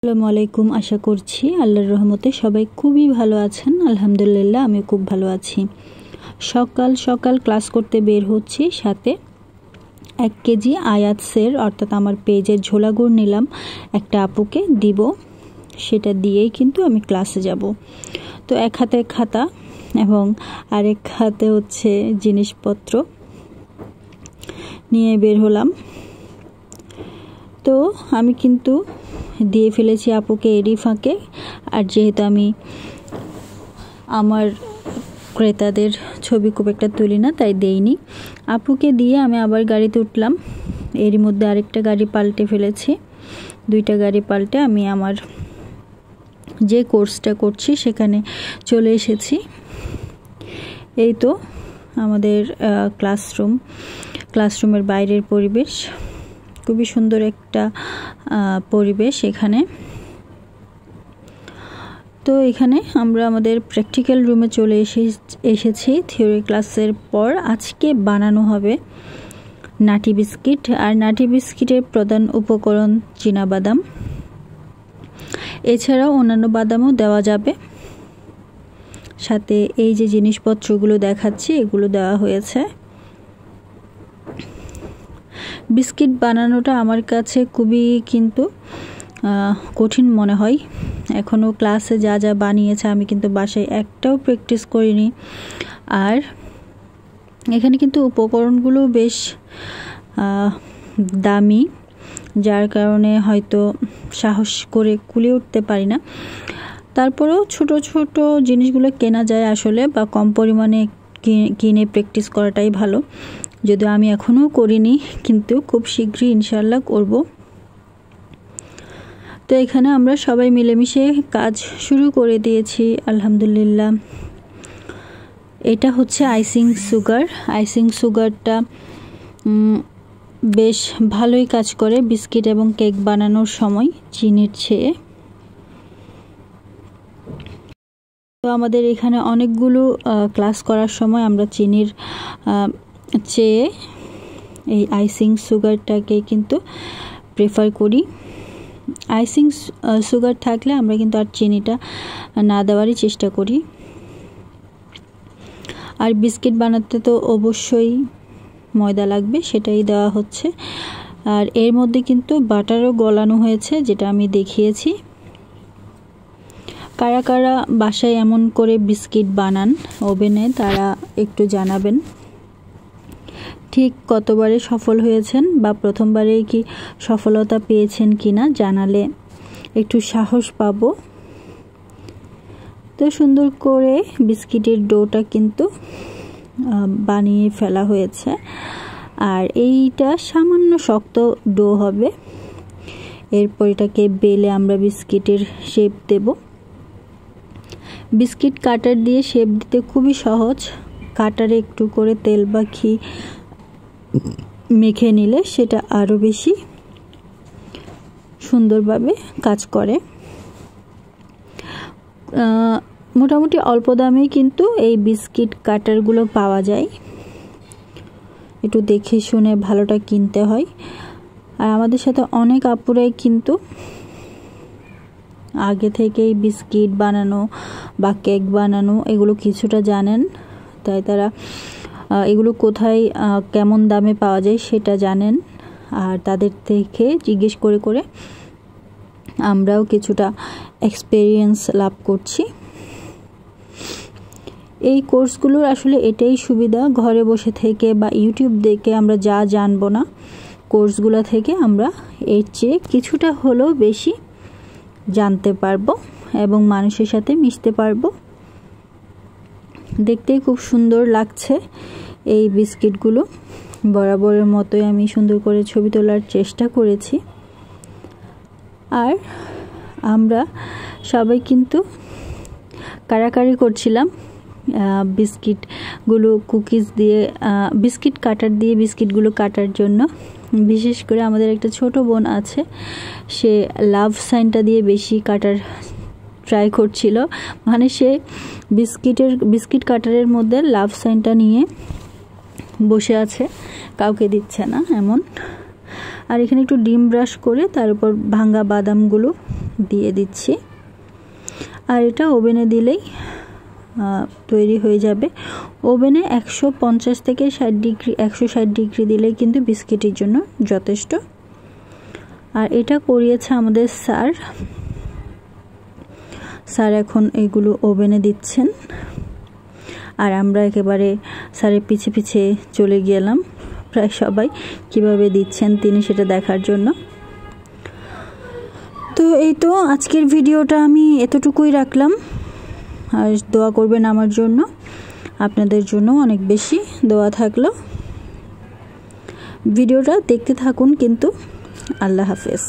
আসসালামু আলাইকুম। আশা করছি আল্লাহর রহমতে সবাই খুবই ভালো আছেন। আলহামদুলিল্লাহ আমি খুব ভালো আছি। সকাল সকাল ক্লাস করতে বের হচ্ছি, সাথে 1 কেজি আয়াতসের অর্থাৎ আমার পেজের ঝোলা গুড় নিলাম, একটা আপুকে দিব, সেটা দিয়েই কিন্তু আমি ক্লাসে যাব। তো এক হাতে খাতা এবং আরেক হাতে হচ্ছে জিনিসপত্র নিয়ে বের হলাম। তো আমি কিন্তু দিয়ে ফেলেছি আপুকে এরই ফাঁকে। আর যেহেতু আমি আমার ক্রেতাদের ছবি খুব একটা তুলি না, তাই দেইনি। আপুকে দিয়ে আমি আবার গাড়িতে উঠলাম। এরই মধ্যে আরেকটা গাড়ি পাল্টে ফেলেছি। 2টা গাড়ি পাল্টে আমি আমার যে কোর্সটা করছি সেখানে চলে এসেছি। এই তো আমাদের ক্লাসরুমের বাইরের পরিবেশ, খুবই সুন্দর একটা পরিবেশ এখানে। তো এখানে আমরা আমাদের প্র্যাকটিক্যাল রুমে চলে এসেছি। থিওরি ক্লাসের পর আজকে বানানো হবে নাটি বিস্কিট। আর নাটি বিস্কিটের প্রধান উপকরণ চীনাবাদাম, এছাড়াও অন্যান্য বাদামও দেওয়া যাবে। সাথে এই যে জিনিসপত্রগুলো দেখাচ্ছি এগুলো দেওয়া হয়েছে। বিস্কিট বানানোটা আমার কাছে খুবই কিন্তু কঠিন মনে হয়। এখনও ক্লাসে যা যা বানিয়েছে আমি কিন্তু বাসায় একটাও প্র্যাকটিস করিনি। আর এখানে কিন্তু উপকরণগুলো বেশ দামি, যার কারণে হয়তো সাহস করে কুলিয়ে উঠতে পারি না। তারপরেও ছোট ছোট জিনিসগুলো কেনা যায় আসলে, বা কম পরিমাণে কিনে প্র্যাকটিস করাটাই ভালো। যদিও আমি এখনও করিনি, কিন্তু খুব শীঘ্রই ইনশাআল্লাহ করব। তো এখানে আমরা সবাই মিলেমিশে কাজ শুরু করে দিয়েছি আলহামদুলিল্লাহ। এটা হচ্ছে আইসিং সুগার। আইসিং সুগারটা বেশ ভালোই কাজ করে বিস্কিট এবং কেক বানানোর সময় চিনির চেয়ে। তো আমাদের এখানে অনেকগুলো ক্লাস করার সময় আমরা চিনির চেয়ে এই আইসিং সুগারটাকে কিন্তু প্রেফার করি। আইসিং সুগার থাকলে আমরা কিন্তু আর চিনিটা না দেওয়ারই চেষ্টা করি। আর বিস্কিট বানাতে তো অবশ্যই ময়দা লাগবে, সেটাই দেওয়া হচ্ছে। আর এর মধ্যে কিন্তু বাটারও গলানো হয়েছে, যেটা আমি দেখিয়েছি। কারা কারা বাসায় এমন করে বিস্কিট বানান ওভেনে, তারা একটু জানাবেন ঠিক কতবারে সফল হয়েছেন, বা প্রথমবারেই কি সফলতা পেয়েছেন কিনা, জানালে একটু সাহস পাবো। তো সুন্দর করে বিস্কিটের ডোটা কিন্তু বানিয়ে ফেলা হয়েছে। আর এইটা সামান্য শক্ত ডো হবে। এরপর এটাকে বেলে আমরা বিস্কিটের শেপ দেব। বিস্কিট কাটার দিয়ে শেপ দিতে খুবই সহজ। কাটারে একটু করে তেল বা ঘি মেখে নিলে সেটা আরও বেশি সুন্দরভাবে কাজ করে। মোটামুটি অল্প দামেই কিন্তু এই বিস্কিট কাটারগুলো পাওয়া যায়। একটু দেখে শুনে ভালোটা কিনতে হয়। আর আমাদের সাথে অনেক আপুরাই কিন্তু আগে থেকেই বিস্কিট বানানো বা কেক বানানো এগুলো কিছুটা জানেন, তাই তারা এগুলো কোথায় কেমন দামে পাওয়া যায় সেটা জানেন। আর তাদের থেকে জিজ্ঞেস করে করে আমরাও কিছুটা এক্সপেরিয়েন্স লাভ করছি। এই কোর্সগুলোর আসলে এটাই সুবিধা, ঘরে বসে থেকে বা ইউটিউব দেখে আমরা যা জানবো না, কোর্সগুলো থেকে আমরা এর চেয়ে কিছুটা হলেও বেশি জানতে পারবো এবং মানুষের সাথে মিশতে পারবো। দেখতেই খুব সুন্দর লাগছে এই বিস্কিটগুলো। বরাবরের মতোই আমি সুন্দর করে ছবি তোলার চেষ্টা করেছি। আর আমরা সবাই কিন্তু কারাকারি করছিলাম বিস্কিটগুলো কুকিজ দিয়ে, বিস্কিট কাটার দিয়ে বিস্কিটগুলো কাটার জন্য। বিশেষ করে আমাদের একটা ছোট বোন আছে, সে লাভ সাইনটা দিয়ে বেশি কাটার ট্রাই করছিল। মানে সে বিস্কিট কাটারের মধ্যে লাভ সাইনটা নিয়ে বসে আছে, কাউকে দিচ্ছে না এমন। আর এখানে একটু ডিম ব্রাশ করে তার উপর ভাঙা বাদামগুলো দিয়ে দিচ্ছি। আর এটা ওভেনে দিলেই তৈরি হয়ে যাবে। ওভেনে 150 থেকে 60 ডিগ্রি 160 ডিগ্রি দিলেই কিন্তু বিস্কিটের জন্য যথেষ্ট। আর এটা করিয়েছে আমাদের স্যার এখন এগুলো ওভেনে দিচ্ছেন। আর আমরা একেবারে স্যারের পিছে পিছে চলে গেলাম, প্রায় সবাই কিভাবে দিচ্ছেন তিনি সেটা দেখার জন্য। তো এই তো আজকের ভিডিওটা আমি এতটুকুই রাখলাম। আর দোয়া করবেন আমার জন্য, আপনাদের জন্য অনেক বেশি দোয়া থাকলো। ভিডিওটা দেখতে থাকুন কিন্তু। আল্লাহ হাফেজ।